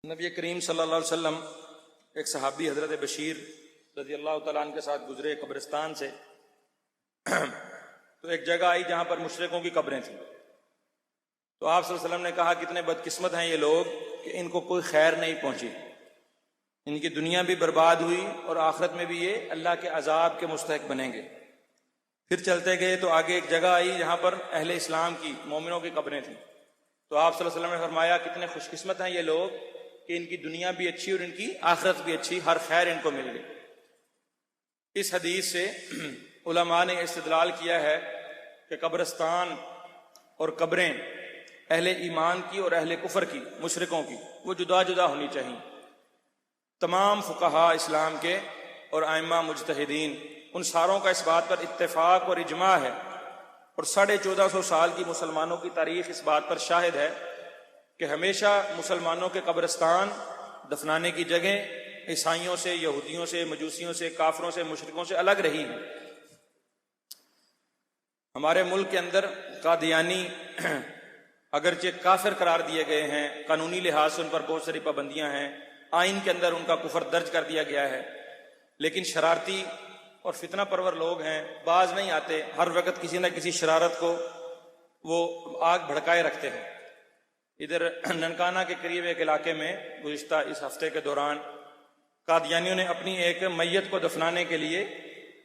نبی کریم صلی اللہ علیہ وسلم ایک صحابی حضرت بشیر رضی اللہ تعالیٰ عنہ کے ساتھ گزرے قبرستان سے تو ایک جگہ آئی جہاں پر مشرکوں کی قبریں تھیں. تو آپ صلی اللہ علیہ وسلم نے کہا کتنے بدقسمت ہیں یہ لوگ کہ ان کو کوئی خیر نہیں پہنچی، ان کی دنیا بھی برباد ہوئی اور آخرت میں بھی یہ اللہ کے عذاب کے مستحق بنیں گے. پھر چلتے گئے تو آگے ایک جگہ آئی جہاں پر اہل اسلام کی مومنوں کی قبریں تھیں. تو آپ صلی اللہ علیہ وسلم نے فرمایا کتنے خوش قسمت ہیں یہ لوگ کہ ان کی دنیا بھی اچھی اور ان کی آخرت بھی اچھی، ہر خیر ان کو مل گئی. اس حدیث سے علماء نے استدلال کیا ہے کہ قبرستان اور قبریں اہل ایمان کی اور اہل کفر کی، مشرکوں کی، وہ جدا جدا ہونی چاہیے. تمام فقہاء اسلام کے اور ائمہ مجتہدین ان ساروں کا اس بات پر اتفاق اور اجماع ہے، اور 1450 سال کی مسلمانوں کی تاریخ اس بات پر شاہد ہے کہ ہمیشہ مسلمانوں کے قبرستان دفنانے کی جگہیں عیسائیوں سے، یہودیوں سے، مجوسیوں سے، کافروں سے، مشرکوں سے الگ رہی ہیں. ہمارے ملک کے اندر قادیانی اگرچہ کافر قرار دیے گئے ہیں، قانونی لحاظ سے ان پر بہت ساری پابندیاں ہیں، آئین کے اندر ان کا کفر درج کر دیا گیا ہے، لیکن شرارتی اور فتنہ پرور لوگ ہیں، باز نہیں آتے، ہر وقت کسی نہ کسی شرارت کو وہ آگ بھڑکائے رکھتے ہیں. ادھر ننکانہ کے قریب ایک علاقے میں گزشتہ اس ہفتے کے دوران قادیانیوں نے اپنی ایک میت کو دفنانے کے لیے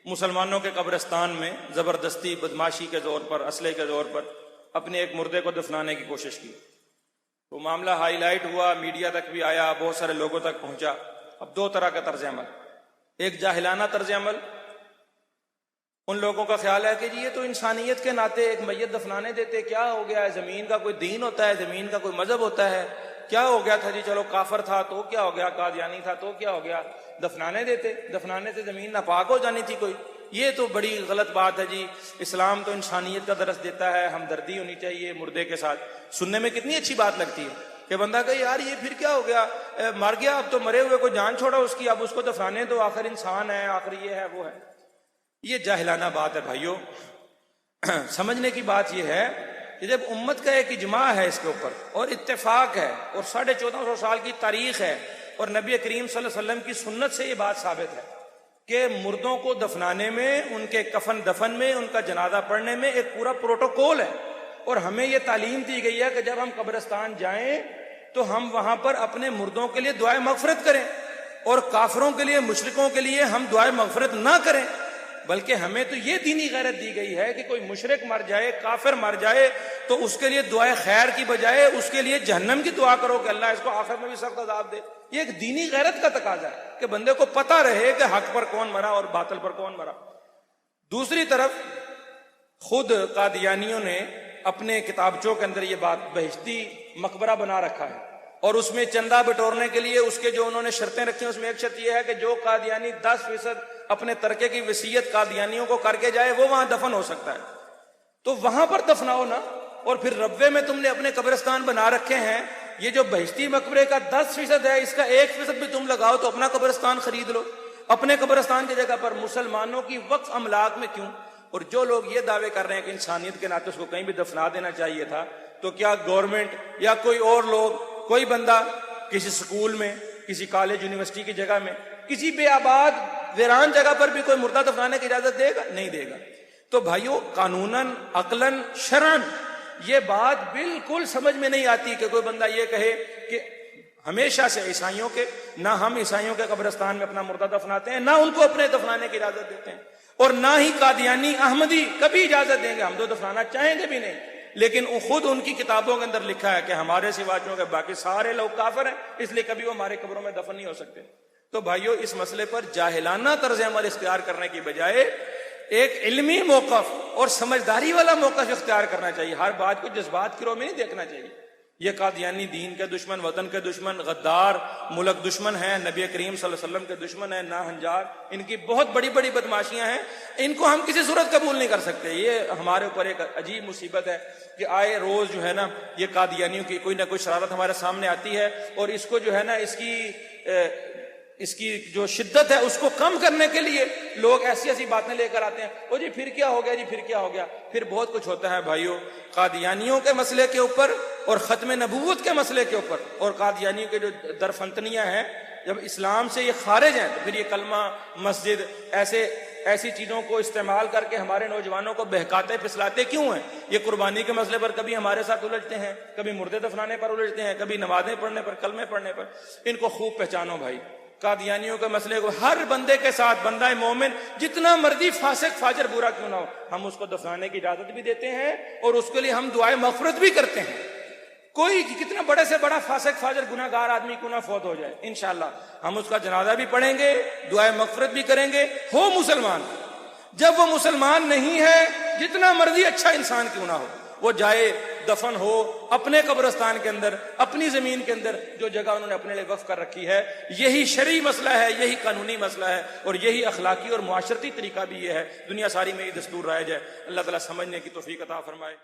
مسلمانوں کے قبرستان میں زبردستی بدماشی کے زور پر، اسلحے کے زور پر اپنے ایک مردے کو دفنانے کی کوشش کی. وہ معاملہ ہائی لائٹ ہوا، میڈیا تک بھی آیا، بہت سارے لوگوں تک پہنچا. اب دو طرح کا طرز عمل، ایک جاہلانہ طرز عمل، ان لوگوں کا خیال ہے کہ جی یہ تو انسانیت کے ناطے ایک میت دفنانے دیتے، کیا ہو گیا ہے، زمین کا کوئی دین ہوتا ہے، زمین کا کوئی مذہب ہوتا ہے، کیا ہو گیا تھا جی، چلو کافر تھا تو کیا ہو گیا، قادیانی تھا تو کیا ہو گیا، دفنانے دیتے، دفنانے سے زمین ناپاک ہو جانی تھی کوئی، یہ تو بڑی غلط بات ہے جی. اسلام تو انسانیت کا درس دیتا ہے، ہمدردی ہونی چاہیے مردے کے ساتھ. سننے میں کتنی اچھی بات لگتی ہے کہ بندہ کہ یار یہ پھر کیا ہو گیا، مر گیا، اب تو مرے ہوئے کو جان چھوڑا اس کی، اب اس کو دفنانے دو، آخر انسان ہے، آخر یہ ہے وہ ہے. یہ جاہلانہ بات ہے بھائیو. سمجھنے کی بات یہ ہے کہ جب امت کا ایک اجماع ہے اس کے اوپر اور اتفاق ہے اور 1450 سال کی تاریخ ہے اور نبی کریم صلی اللہ علیہ وسلم کی سنت سے یہ بات ثابت ہے کہ مردوں کو دفنانے میں، ان کے کفن دفن میں، ان کا جنازہ پڑھنے میں ایک پورا پروٹوکول ہے، اور ہمیں یہ تعلیم دی گئی ہے کہ جب ہم قبرستان جائیں تو ہم وہاں پر اپنے مردوں کے لیے دعائے مغفرت کریں، اور کافروں کے لیے، مشرکوں کے لیے ہم دعائے مغفرت نہ کریں. بلکہ ہمیں تو یہ دینی غیرت دی گئی ہے کہ کوئی مشرک مر جائے، کافر مر جائے تو اس کے لیے دعائے خیر کی بجائے اس کے لیے جہنم کی دعا کرو کہ اللہ اس کو آخرت میں بھی سخت عذاب دے. یہ ایک دینی غیرت کا تقاضا ہے کہ بندے کو پتہ رہے کہ حق پر کون مرا اور باطل پر کون مرا. دوسری طرف خود قادیانیوں نے اپنے کتابچوں کے اندر یہ بات بہشتی مقبرہ بنا رکھا ہے، اور اس میں چندہ بٹورنے کے لیے اس کے جو انہوں نے شرطیں رکھی ہیں اس میں ایک شرط یہ ہے کہ جو قادیانی 10% اپنے ترکے کی وصیت قادیانیوں کو کر کے جائے وہ وہاں دفن ہو سکتا ہے. تو وہاں پر دفناؤ نا. اور پھر ربوے میں تم نے اپنے قبرستان بنا رکھے ہیں، یہ جو بہشتی مقبرے کا 10% ہے اس کا 1% بھی تم لگاؤ تو اپنا قبرستان خرید لو. اپنے قبرستان کی جگہ پر مسلمانوں کی وقف املاک میں کیوں؟ اور جو لوگ یہ دعوے کر رہے ہیں کہ انسانیت کے ناطے اس کو کہیں بھی دفنا دینا چاہیے تھا، تو کیا گورنمنٹ یا کوئی اور لوگ، کوئی بندہ کسی سکول میں، کسی کالج یونیورسٹی کی جگہ میں، کسی بے آباد ویران جگہ پر بھی کوئی مردہ دفنانے کی اجازت دے گا؟ نہیں دے گا. تو بھائیو قانوناً، عقلاً، شرعاً یہ بات بالکل سمجھ میں نہیں آتی کہ کوئی بندہ یہ کہے کہ ہمیشہ سے عیسائیوں کے، نہ ہم عیسائیوں کے قبرستان میں اپنا مردہ دفناتے ہیں، نہ ان کو اپنے دفنانے کی اجازت دیتے ہیں، اور نہ ہی قادیانی احمدی کبھی اجازت دیں گے. ہم تو دفنانا چاہیں گے بھی نہیں، لیکن خود ان کی کتابوں کے اندر لکھا ہے کہ ہمارے سوا چونکہ باقی سارے لوگ کافر ہیں اس لیے کبھی وہ ہمارے قبروں میں دفن نہیں ہو سکتے. تو بھائیو اس مسئلے پر جاہلانہ طرز عمل اختیار کرنے کی بجائے ایک علمی موقف اور سمجھداری والا موقف اختیار کرنا چاہیے. ہر بات کو جذبات کی رو میں نہیں دیکھنا چاہیے. یہ قادیانی دین کے دشمن، وطن کے دشمن، غدار، ملک دشمن ہیں، نبی کریم صلی اللہ علیہ وسلم کے دشمن ہیں، ناہنجار، ان کی بہت بڑی بڑی بدماشیاں ہیں، ان کو ہم کسی صورت قبول نہیں کر سکتے. یہ ہمارے اوپر ایک عجیب مصیبت ہے کہ آئے روز جو ہے نا یہ قادیانیوں کی کوئی نہ کوئی شرارت ہمارے سامنے آتی ہے، اور اس کو جو ہے نا اس کی اس کی جو شدت ہے اس کو کم کرنے کے لیے لوگ ایسی ایسی باتیں لے کر آتے ہیں. او جی پھر کیا ہو گیا، جی پھر کیا ہو گیا. پھر بہت کچھ ہوتا ہے بھائیوں. قادیانیوں کے مسئلے کے اوپر اور ختم نبوت کے مسئلے کے اوپر، اور قادیانیوں کے جو درفنتنیاں ہیں جب اسلام سے یہ خارج ہیں تو پھر یہ کلمہ، مسجد، ایسی چیزوں کو استعمال کر کے ہمارے نوجوانوں کو بہکاتے پھسلاتے کیوں ہیں؟ یہ قربانی کے مسئلے پر کبھی ہمارے ساتھ الجھتے ہیں، کبھی مردے دفنانے پر الجھتے ہیں، کبھی نمازیں پڑھنے پر، کلمے پڑھنے پر. ان کو خوب پہچانو بھائی. قادیانیوں کے مسئلے کو ہر بندے کے ساتھ، بندہ مومن جتنا مرضی فاسق فاجر برا کیوں نہ ہو، ہم اس کو دفنانے کی اجازت بھی دیتے ہیں اور اس کے لیے ہم دعائے مغفرت بھی کرتے ہیں. کوئی کتنا بڑے سے بڑا فاسق فاجر گناہ گار آدمی کیوں نہ فوت ہو جائے، انشاءاللہ ہم اس کا جنازہ بھی پڑھیں گے، دعائے مغفرت بھی کریں گے، ہو مسلمان. جب وہ مسلمان نہیں ہے، جتنا مرضی اچھا انسان کیوں نہ ہو، وہ جائے دفن ہو اپنے قبرستان کے اندر، اپنی زمین کے اندر جو جگہ انہوں نے اپنے لیے وقف کر رکھی ہے. یہی شرعی مسئلہ ہے، یہی قانونی مسئلہ ہے، اور یہی اخلاقی اور معاشرتی طریقہ بھی یہ ہے. دنیا ساری میں یہ دستور رائج ہے. اللہ تعالیٰ سمجھنے کی توفیق عطا فرمائے.